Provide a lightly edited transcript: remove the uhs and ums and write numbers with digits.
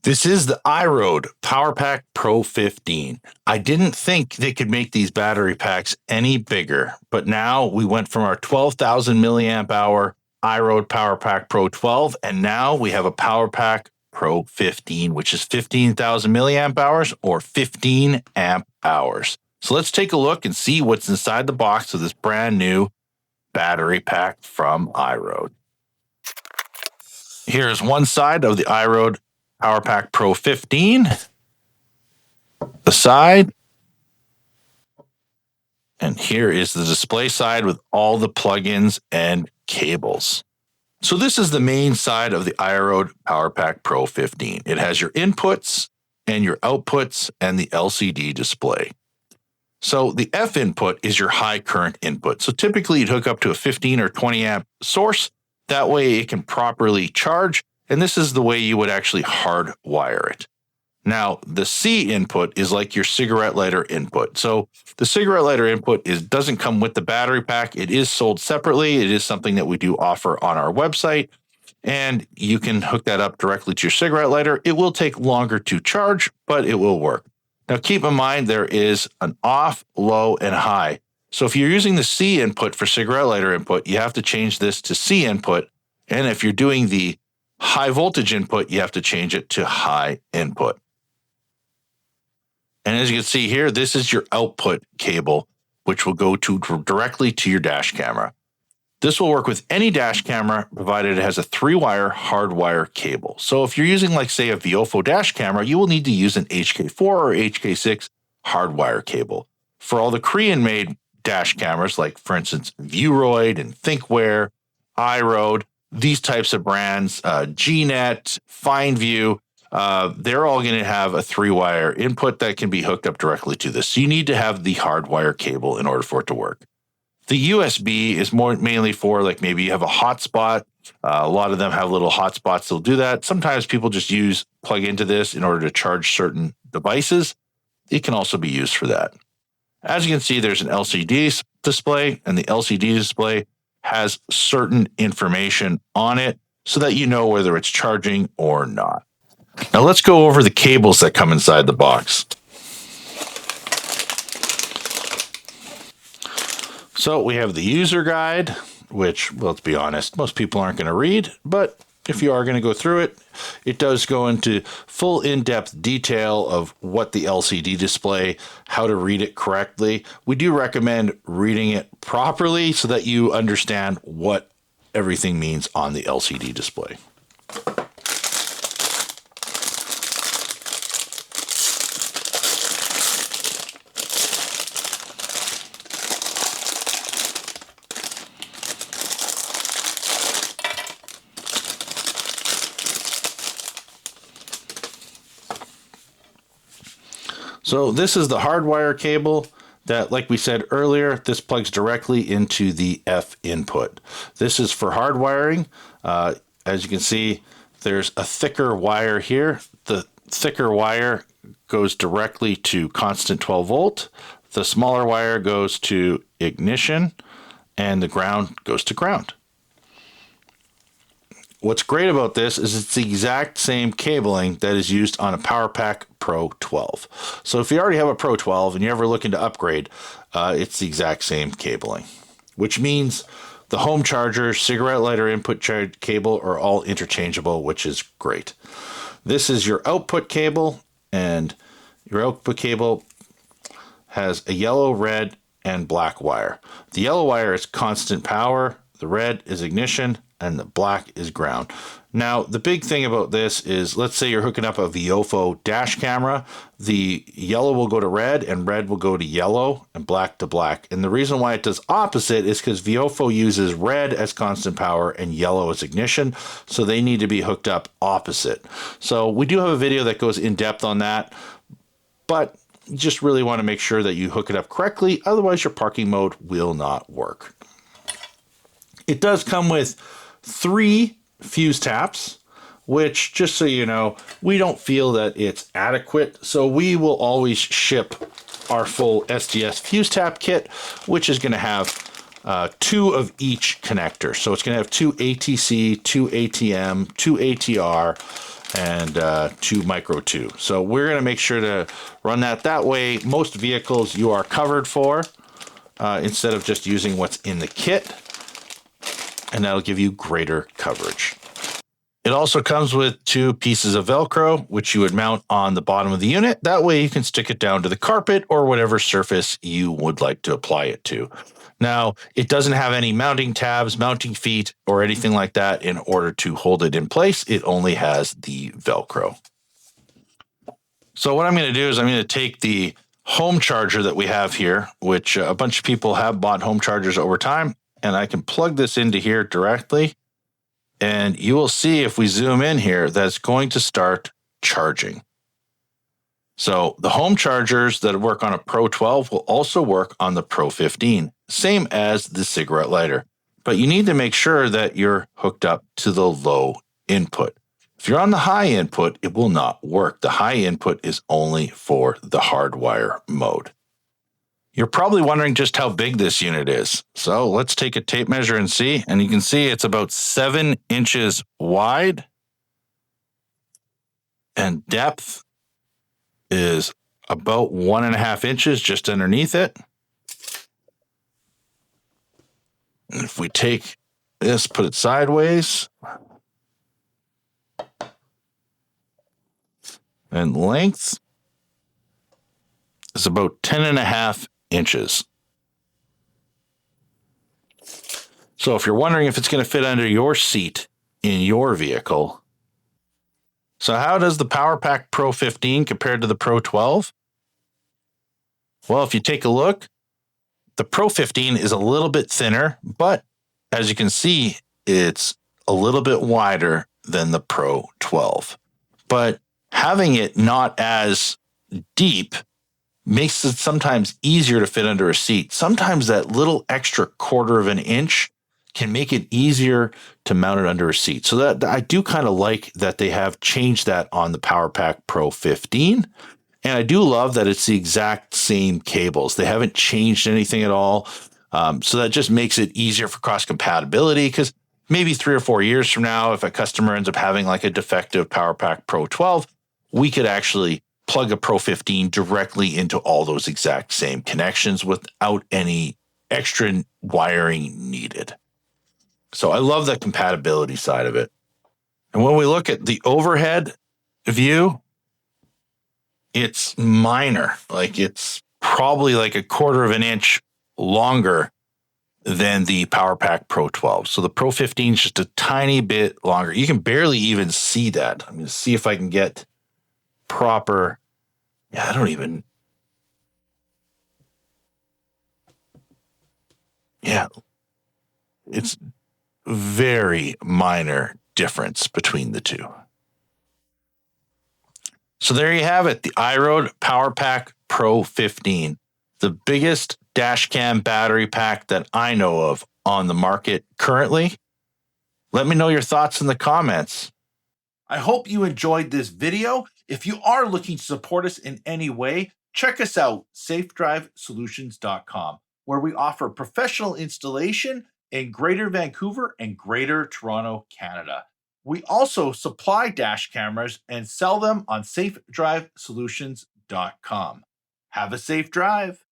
This is the IROAD Powerpack Pro 15. I didn't think they could make these battery packs any bigger, but now we went from our 12,000 milliamp hour IROAD Powerpack Pro 12, and now we have a Powerpack Pro 15, which is 15,000 milliamp hours or 15 amp hours. So let's take a look and see what's inside the box of this brand new battery pack from IROAD. Here's one side of the IROAD Powerpack Pro 15, the side, and here is the display side with all the plugins and cables. So this is the main side of the IROAD Powerpack Pro 15. It has your inputs and your outputs and the LCD display. So the F input is your high current input. So typically you'd hook up to a 15 or 20 amp source. That way it can properly charge. And this is the way you would actually hardwire it. Now, the C input is like your cigarette lighter input. So the cigarette lighter input doesn't come with the battery pack. It is sold separately. It is something that we do offer on our website. And you can hook that up directly to your cigarette lighter. It will take longer to charge, but it will work. Now, keep in mind there is an off, low, and high. So if you're using the C input for cigarette lighter input, you have to change this to C input. And if you're doing the high voltage input, you have to change it to high input. And as you can see here, this is your output cable, which will go directly to your dash camera. This will work with any dash camera, provided it has a 3-wire hardwire cable. So if you're using, like, say, a Viofo dash camera, you will need to use an HK4 or HK6 hardwire cable. For all the Korean-made dash cameras, like, for instance, IROAD and Thinkware, IROAD, these types of brands, GNet, FineView, they're all going to have a 3-wire input that can be hooked up directly to this. So you need to have the hardwire cable in order for it to work. The USB is mainly for, like, maybe you have a hotspot. A lot of them have little hotspots that'll do that. Sometimes people just plug into this in order to charge certain devices. It can also be used for that. As you can see, there's an LCD display, and the LCD display has certain information on it so that you know whether it's charging or not. Now let's go over the cables that come inside the box. So we have the user guide, which, well, let's be honest, most people aren't going to read, but if you are going to go through it, it does go into full in-depth detail of what the LCD display, how to read it correctly. We do recommend reading it properly so that you understand what everything means on the LCD display. So this is the hardwire cable that, like we said earlier, this plugs directly into the F input. This is for hardwiring. As you can see, there's a thicker wire here. The thicker wire goes directly to constant 12 volt. The smaller wire goes to ignition, and the ground goes to ground. What's great about this is it's the exact same cabling that is used on a Powerpack Pro 12. So if you already have a Pro 12 and you're ever looking to upgrade, it's the exact same cabling, which means the home charger, cigarette lighter input cable are all interchangeable, which is great. This is your output cable, and your output cable has a yellow, red, and black wire. The yellow wire is constant power, the red is ignition, and the black is ground. Now, the big thing about this is, let's say you're hooking up a Viofo dash camera, the yellow will go to red, and red will go to yellow, and black to black. And the reason why it does opposite is because Viofo uses red as constant power and yellow as ignition, so they need to be hooked up opposite. So we do have a video that goes in depth on that, but you just really want to make sure that you hook it up correctly, otherwise your parking mode will not work. It does come with 3 fuse taps, which, just so you know, we don't feel that it's adequate. So we will always ship our full SDS fuse tap kit, which is going to have 2 of each connector. So it's going to have 2 ATC, 2 ATM, 2 ATR, and 2 micro 2. So we're going to make sure to run that way. Most vehicles you are covered for instead of just using what's in the kit, and that'll give you greater coverage. It also comes with 2 pieces of Velcro, which you would mount on the bottom of the unit. That way you can stick it down to the carpet or whatever surface you would like to apply it to. Now, it doesn't have any mounting tabs, mounting feet, or anything like that in order to hold it in place. It only has the Velcro. So what I'm going to do is I'm going to take the home charger that we have here, which a bunch of people have bought home chargers over time, and I can plug this into here directly. And you will see if we zoom in here, that's going to start charging. So the home chargers that work on a Pro 12 will also work on the Pro 15, same as the cigarette lighter. But you need to make sure that you're hooked up to the low input. If you're on the high input, it will not work. The high input is only for the hardwire mode. You're probably wondering just how big this unit is. So let's take a tape measure and see. And you can see it's about 7 inches wide. And depth is about 1.5 inches just underneath it. And if we take this, put it sideways, and length is about 10.5 inches. So if you're wondering if it's going to fit under your seat in your vehicle, so how does the Powerpack Pro 15 compare to the Pro 12? Well, if you take a look, the Pro 15 is a little bit thinner, but as you can see, it's a little bit wider than the Pro 12. But having it not as deep makes it sometimes easier to fit under a seat. Sometimes that little extra 1/4 of an inch can make it easier to mount it under a seat. So that I do kind of like that they have changed that on the Powerpack Pro 15. And I do love that it's the exact same cables. They haven't changed anything at all. So that just makes it easier for cross compatibility, because maybe 3 or 4 years from now, if a customer ends up having like a defective Powerpack Pro 12, we could actually plug a Pro 15 directly into all those exact same connections without any extra wiring needed. So I love the compatibility side of it. And when we look at the overhead view, it's minor. Like it's probably like a 1/4 of an inch longer than the Powerpack Pro 12. So the Pro 15 is just a tiny bit longer. You can barely even see that. I'm going to see if I can get proper. Yeah, I don't even. Yeah, it's very minor difference between the two. So there you have it, the IROAD Powerpack Pro 15, the biggest Dashcam battery pack that I know of on the market currently. Let me know your thoughts in the comments. I hope you enjoyed this video. If you are looking to support us in any way, check us out, safedrivesolutions.com, where we offer professional installation in Greater Vancouver and Greater Toronto, Canada. We also supply dash cameras and sell them on safedrivesolutions.com. Have a safe drive.